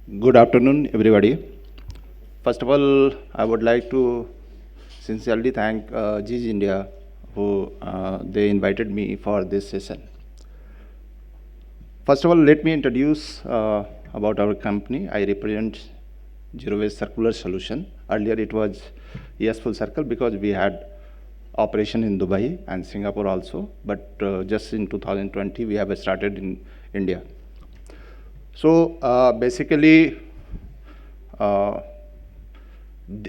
Good afternoon, everybody. First of all, I would like to sincerely thank GG India who they invited me for this session. First of all, let me introduce about our company. I represent Zero Waste Circular Solution. Earlier it was Yes Full Circle because we had operation in Dubai and Singapore also, but just in 2020 we have started in India. So basically, uh,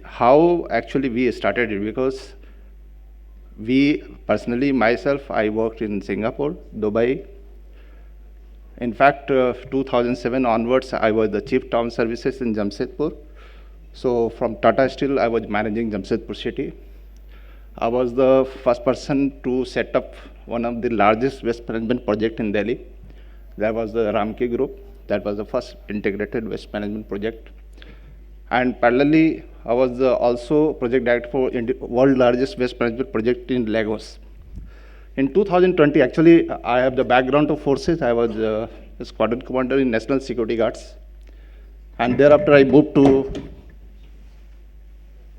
how actually we started it, because we personally, myself, I worked in Singapore, Dubai. In fact, 2007 onwards, I was the chief town services in Jamshedpur. So from Tata Steel, I was managing Jamshedpur city. I was the first person to set up one of the largest waste management project in Delhi. That was the Ramke Group. That was the first integrated waste management project. And parallelly, I was also project director for world largest waste management project in Lagos. In 2020, actually, I have the background of forces. I was a squadron commander in National Security Guards. And thereafter, I moved to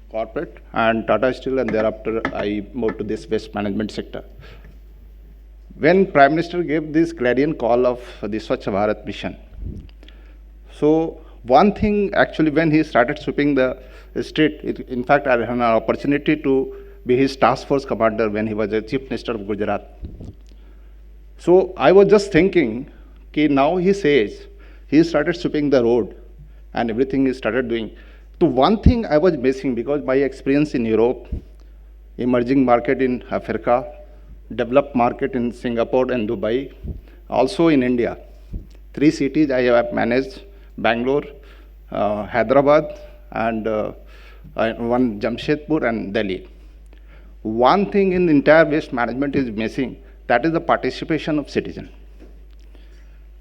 corporate and Tata Steel, and thereafter, I moved to this waste management sector. When Prime Minister gave this clarion call of the Swachh Bharat mission, so one thing actually when he started sweeping the state, in fact, I had an opportunity to be his task force commander when he was the chief minister of Gujarat. So I was just thinking, okay, now he says he started sweeping the road and everything he started doing. So one thing I was missing, because my experience in Europe, emerging market in Africa, developed market in Singapore and Dubai, also in India. 3 cities I have managed: Bangalore, Hyderabad, and one Jamshedpur and Delhi. One thing in the entire waste management is missing, that is the participation of citizen.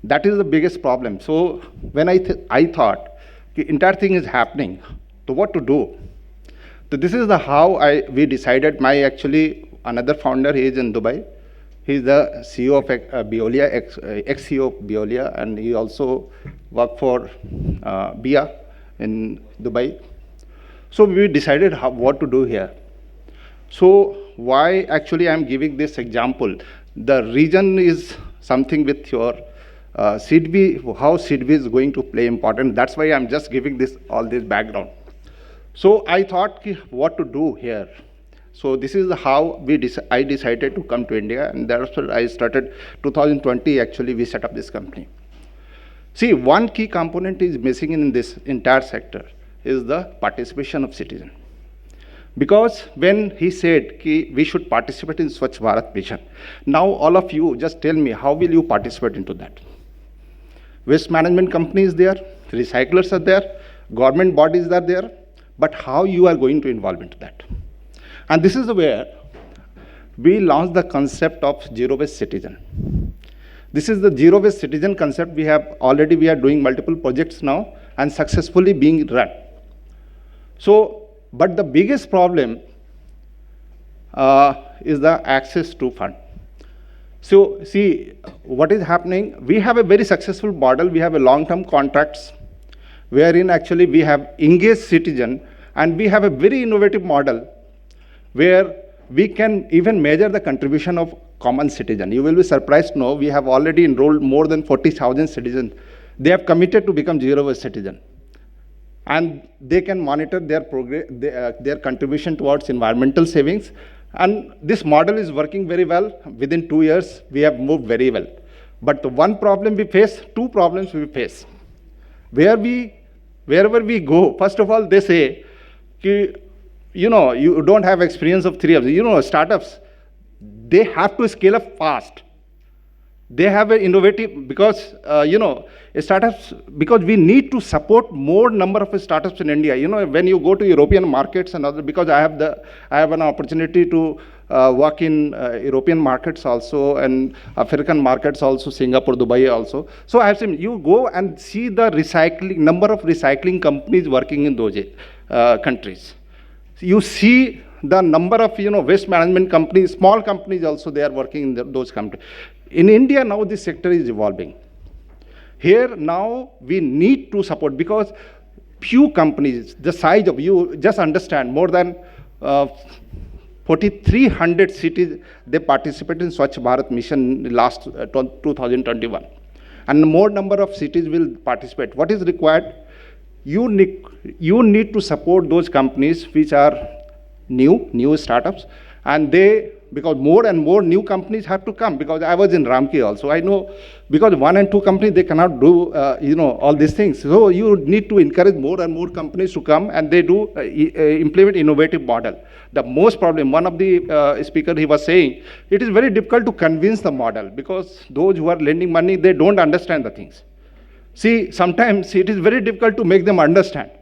That is the biggest problem. So when I thought the entire thing is happening, so what to do? So this is the how we decided. My actually another founder, he is in Dubai. He is the CEO of Veolia, ex-CEO of Veolia, and he also worked for BIA in Dubai. So we decided what to do here. So why actually I'm giving this example? The reason is something with your CDB, how CDB is going to play important. That's why I'm just giving this all this background. So I thought what to do here. So this is how I decided to come to India, and that's why I started 2020. Actually, we set up this company. See, one key component is missing in this entire sector is the participation of citizen. Because when he said we should participate in Swachh Bharat mission, now all of you just tell me, how will you participate into that? Waste management companies there, recyclers are there, government bodies are there, but how you are going to involve into that? And this is where we launched the concept of zero waste citizen. This is the zero waste citizen concept. We are doing multiple projects now and successfully being run. So, but the biggest problem is the access to fund. So see what is happening. We have a very successful model. We have a long-term contracts wherein actually we have engaged citizen, and we have a very innovative model where we can even measure the contribution of common citizen. You will be surprised to know we have already enrolled more than 40,000 citizens. They have committed to become zero waste citizen. And they can monitor their progress, their contribution towards environmental savings. And this model is working very well. Within 2 years, we have moved very well. But the one problem we face, two problems we face. Wherever we go, first of all, they say, you don't have experience of 3 years. Startups, they have to scale up fast. They have an innovative, because, startups, because we need to support more number of startups in India. When you go to European markets and other, because I have an opportunity to work in European markets also, and African markets also, Singapore, Dubai also. So I have seen, you go and see the number of recycling companies working in those countries. You see the number of waste management companies, small companies also, they are working in those companies. In India now this sector is evolving. Here now we need to support, because few companies, the size of, you just understand, more than 4,300 cities, they participate in Swachh Bharat mission last 2021. And more number of cities will participate. What is required? You need to support those companies which are new startups, and because more and more new companies have to come, because I was in Ramki also. I know, because 1 and 2 companies, they cannot do, all these things. So you need to encourage more and more companies to come, and they do implement innovative model. The most problem, one of the speaker, he was saying, it is very difficult to convince the model, because those who are lending money, they don't understand the things. See, sometimes it is very difficult to make them understand.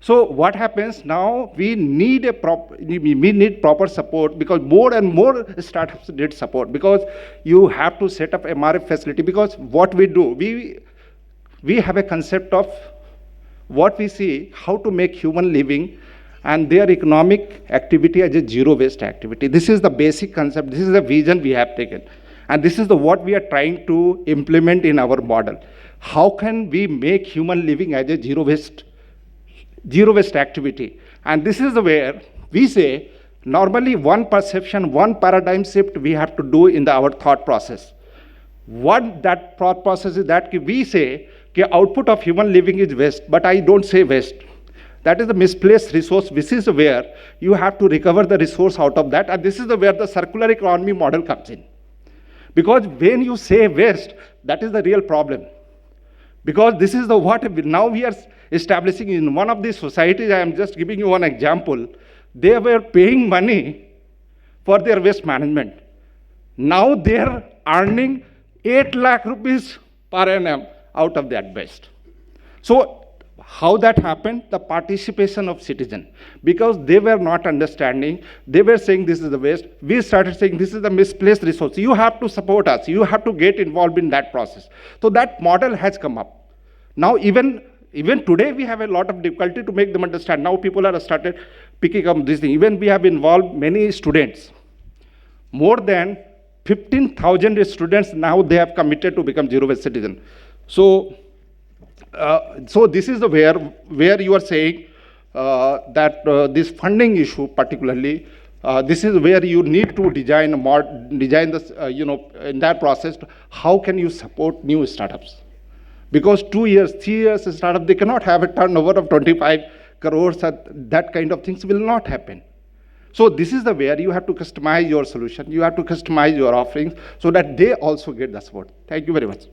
So what happens now, we need proper support, because more and more startups need support, because you have to set up MRF facility. Because what we do, we have a concept of what we see, how to make human living and their economic activity as a zero waste activity. This is the basic concept. This is the vision we have taken. And this is what we are trying to implement in our model. How can we make human living as a zero waste activity? And this is where we say, normally one perception, one paradigm shift we have to do in our thought process. What that thought process is, that we say, output of human living is waste, but I don't say waste. That is the misplaced resource. This is where you have to recover the resource out of that, and this is where the circular economy model comes in. Because when you say waste, that is the real problem. Because this is what now we are establishing in one of these societies. I am just giving you one example. They were paying money for their waste management. Now they are earning 8 lakh rupees per annum out of that waste. So how that happened? The participation of citizens. Because they were not understanding, they were saying this is the waste. We started saying this is the misplaced resource. You have to support us. You have to get involved in that process. So that model has come up. Now even today we have a lot of difficulty to make them understand. Now people are started picking up this thing. Even we have involved many students. More than 15,000 students now they have committed to become zero waste citizen. So this is where you are saying that this funding issue particularly, this is where you need to design this, in that process, how can you support new startups? Because 2 years, 3 years startup, they cannot have a turnover of 25 crores, that kind of things will not happen. So this is where you have to customize your solution, you have to customize your offerings so that they also get the support. Thank you very much.